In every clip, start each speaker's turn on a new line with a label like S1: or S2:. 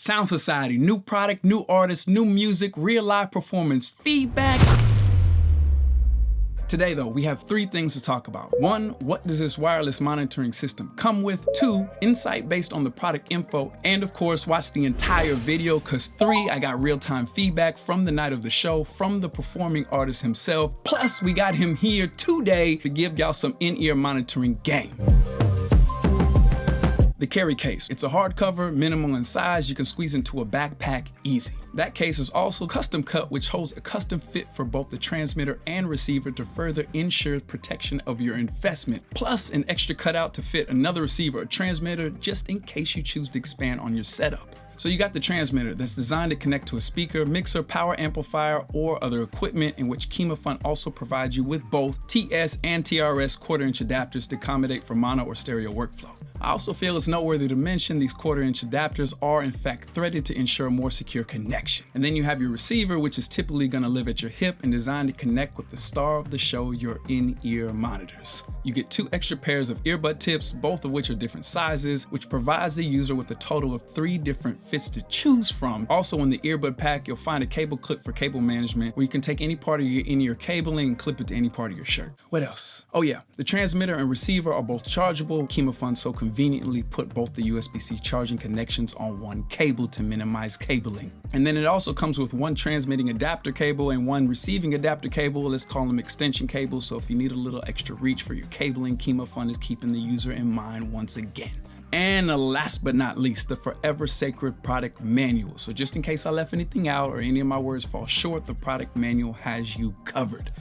S1: Sound Society, new product, new artist, new music, real live performance, feedback. Today though, we have 3 things to talk about. 1, what does this wireless monitoring system come with? 2, insight based on the product info. And of course, watch the entire video, cause 3, I got real-time feedback from the night of the show, from the performing artist himself. Plus, we got him here today to give y'all some in-ear monitoring game. The carry case. It's a hardcover, minimal in size, you can squeeze into a backpack easy. That case is also custom cut, which holds a custom fit for both the transmitter and receiver to further ensure protection of your investment. Plus an extra cutout to fit another receiver or transmitter just in case you choose to expand on your setup. So you got the transmitter that's designed to connect to a speaker, mixer, power amplifier, or other equipment, in which Kimafun also provides you with both TS and TRS 1/4-inch adapters to accommodate for mono or stereo workflow. I also feel it's noteworthy to mention these 1/4-inch adapters are in fact threaded to ensure a more secure connection. And then you have your receiver, which is typically gonna live at your hip and designed to connect with the star of the show, your in-ear monitors. You get 2 extra pairs of earbud tips, both of which are different sizes, which provides the user with a total of 3 different fits to choose from. Also in the earbud pack, you'll find a cable clip for cable management, where you can take any part of your in-ear cabling and clip it to any part of your shirt. What else? Oh yeah, the transmitter and receiver are both chargeable. Kimafun so conveniently put both the USB-C charging connections on one cable to minimize cabling. And then it also comes with 1 transmitting adapter cable and 1 receiving adapter cable. Let's call them extension cables. So if you need a little extra reach for your cabling, Kimafun is keeping the user in mind once again. And last but not least, the forever sacred product manual. So just in case I left anything out or any of my words fall short, the product manual has you covered.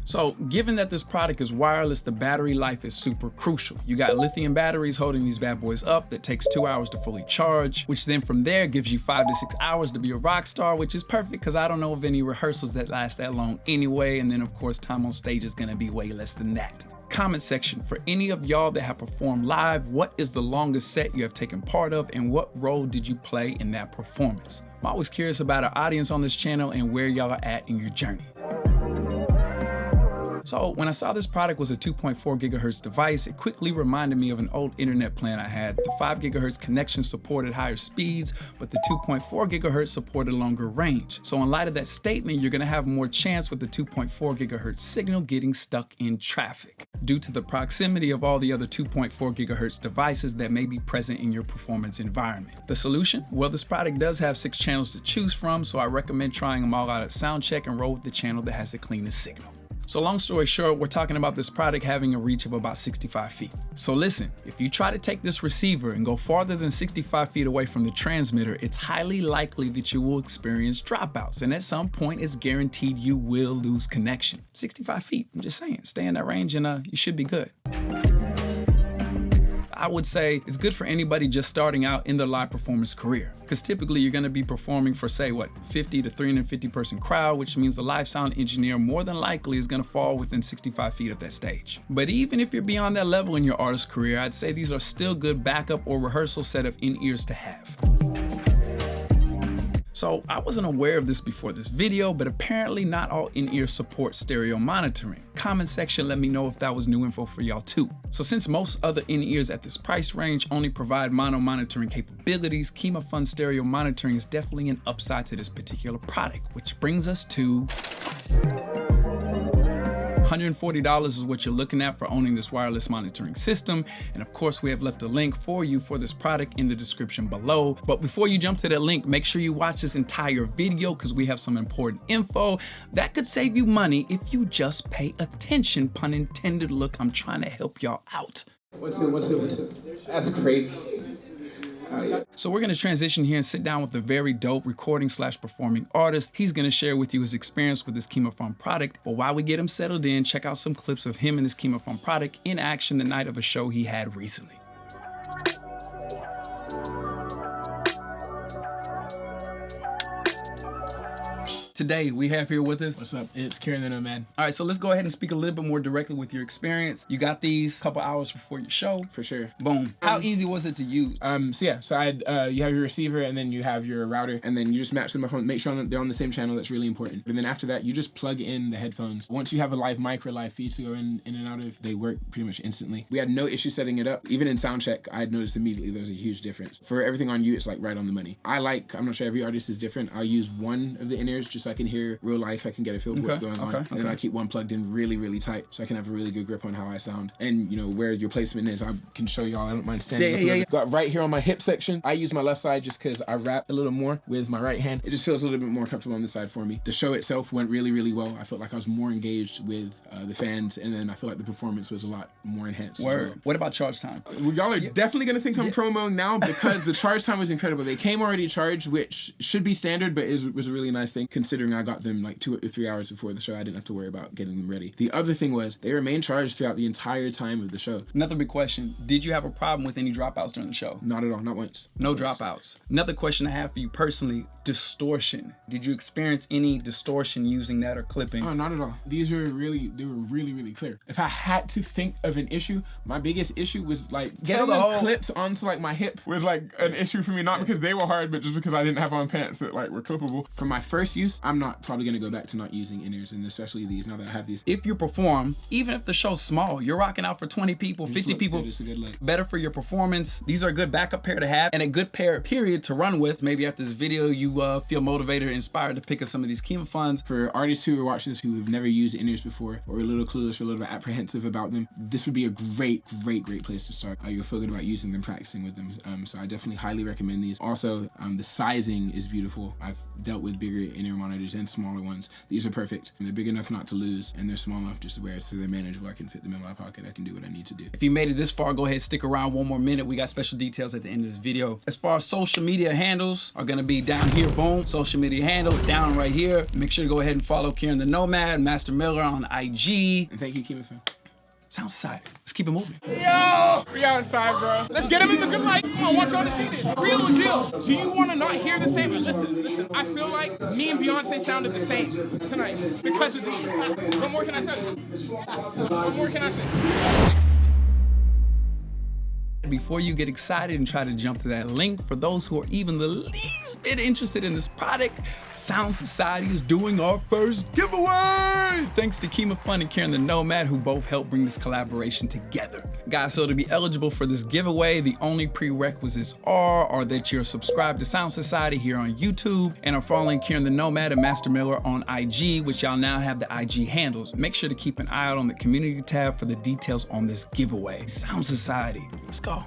S1: So given that this product is wireless, the battery life is super crucial. You got lithium batteries holding these bad boys up that takes 2 hours to fully charge, which then from there gives you 5 to 6 hours to be a rock star, which is perfect because I don't know of any rehearsals that last that long anyway. And then of course, time on stage is gonna be way less than that. Comment section, for any of y'all that have performed live, what is the longest set you have taken part of and what role did you play in that performance? I'm always curious about our audience on this channel and where y'all are at in your journey. So when I saw this product was a 2.4 gigahertz device, it quickly reminded me of an old internet plan I had. The 5 gigahertz connection supported higher speeds, but the 2.4 gigahertz supported longer range. So in light of that statement, you're gonna have more chance with the 2.4 gigahertz signal getting stuck in traffic due to the proximity of all the other 2.4 gigahertz devices that may be present in your performance environment. The solution? Well, this product does have 6 channels to choose from, so I recommend trying them all out at sound check and roll with the channel that has the cleanest signal. So long story short, we're talking about this product having a reach of about 65 feet. So listen, if you try to take this receiver and go farther than 65 feet away from the transmitter, it's highly likely that you will experience dropouts. And at some point, it's guaranteed you will lose connection. 65 feet, I'm just saying, stay in that range and you should be good. I would say it's good for anybody just starting out in their live performance career, because typically you're going to be performing for, say, 50 to 350 person crowd, which means the live sound engineer more than likely is going to fall within 65 feet of that stage. But even if you're beyond that level in your artist career, I'd say these are still good backup or rehearsal set of in-ears to have. So I wasn't aware of this before this video, but apparently not all in-ear support stereo monitoring. Comment section, let me know if that was new info for y'all too. So since most other in-ears at this price range only provide mono monitoring capabilities, Kimafun stereo monitoring is definitely an upside to this particular product, which brings us to $140 is what you're looking at for owning this wireless monitoring system. And of course, we have left a link for you for this product in the description below. But before you jump to that link, make sure you watch this entire video because we have some important info that could save you money if you just pay attention, pun intended. Look, I'm trying to help y'all out.
S2: What's it? That's crazy. Yeah.
S1: So we're gonna transition here and sit down with a very dope recording/performing artist. He's gonna share with you his experience with this Kimafun product. But while we get him settled in, check out some clips of him and his Kimafun product in action the night of a show he had recently. Today we have here with us.
S3: What's up? It's Kieran the Nomad.
S1: All right, so let's go ahead and speak a little bit more directly with your experience. You got these a couple hours before your show.
S3: For sure.
S1: Boom. How easy was it to use?
S3: So you have your receiver and then you have your router and then you just match them up on, make sure that they're on the same channel. That's really important. And then after that, you just plug in the headphones. Once you have a live mic or live feed to go in and out of, they work pretty much instantly. We had no issue setting it up. Even in sound check, I had noticed immediately there was a huge difference. For everything on you, it's like right on the money. I'm not sure, every artist is different. I'll use one of the in-ears just so I can hear real life. I can get a feel for what's going on. And then I keep one plugged in really, really tight so I can have a really good grip on how I sound. And you know, where your placement is, I can show y'all. I don't mind standing up. Got right here on my hip section. I use my left side just because I rap a little more with my right hand. It just feels a little bit more comfortable on this side for me. The show itself went really, really well. I felt like I was more engaged with the fans, and then I feel like the performance was a lot more enhanced.
S1: Word. What about charge time?
S3: Well, y'all are definitely gonna think I'm promo now because the charge time was incredible. They came already charged, which should be standard, but it was a really nice thing considering I got them like 2 or 3 hours before the show. I didn't have to worry about getting them ready. The other thing was they remained charged throughout the entire time of the show.
S1: Another big question. Did you have a problem with any dropouts during the show?
S3: Not at all, not once.
S1: No dropouts. Another question I have for you personally, distortion. Did you experience any distortion using that or clipping?
S3: Oh, not at all. They were really clear. If I had to think of an issue, my biggest issue was like getting the clips onto like my hip was like an issue for me, not because they were hard, but just because I didn't have on pants that like were clippable. For my first use, I'm not probably gonna go back to not using in-ears, and especially these now that I have these.
S1: If you perform, even if the show's small, you're rocking out for 20 people, 50 people,
S3: it's a good look.
S1: Better for your performance. These are a good backup pair to have and a good pair, period, to run with. Maybe after this video, you feel motivated or inspired to pick up some of these Kimafuns.
S3: For artists who are watching this who have never used in-ears before or are a little clueless or a little bit apprehensive about them, this would be a great place to start. You'll feel good about using them, practicing with them. So I definitely highly recommend these. Also, the sizing is beautiful. I've dealt with bigger in-ear monitors and smaller ones. These are perfect. They're big enough not to lose, and they're small enough just to wear, so they're manageable. I can fit them in my pocket. I can do what I need to do.
S1: If you made it this far, go ahead, stick around one more minute. We got special details at the end of this video. As far as social media handles are gonna be down here, boom. Social media handles down right here. Make sure to go ahead and follow Kieran the Nomad, Master Miller on IG.
S3: And thank you, Kimafun.
S1: Sounds exciting. Let's keep it moving.
S3: Yo! We outside, bro. Let's get him in the good light. Come on, watch y'all to see this. Real or deal. Do you want to not hear the same? Listen. I feel like me and Beyonce sounded the same tonight because of these. What more can I say? What more can I say?
S1: Before you get excited and try to jump to that link, for those who are even the least bit interested in this product, Sound Society is doing our first giveaway! Thanks to Kimafun and Kieran the Nomad, who both helped bring this collaboration together. Guys, so to be eligible for this giveaway, the only prerequisites are that you're subscribed to Sound Society here on YouTube and are following Kieran the Nomad and Master Miller on IG, which y'all now have the IG handles. Make sure to keep an eye out on the community tab for the details on this giveaway. Sound Society, let's go.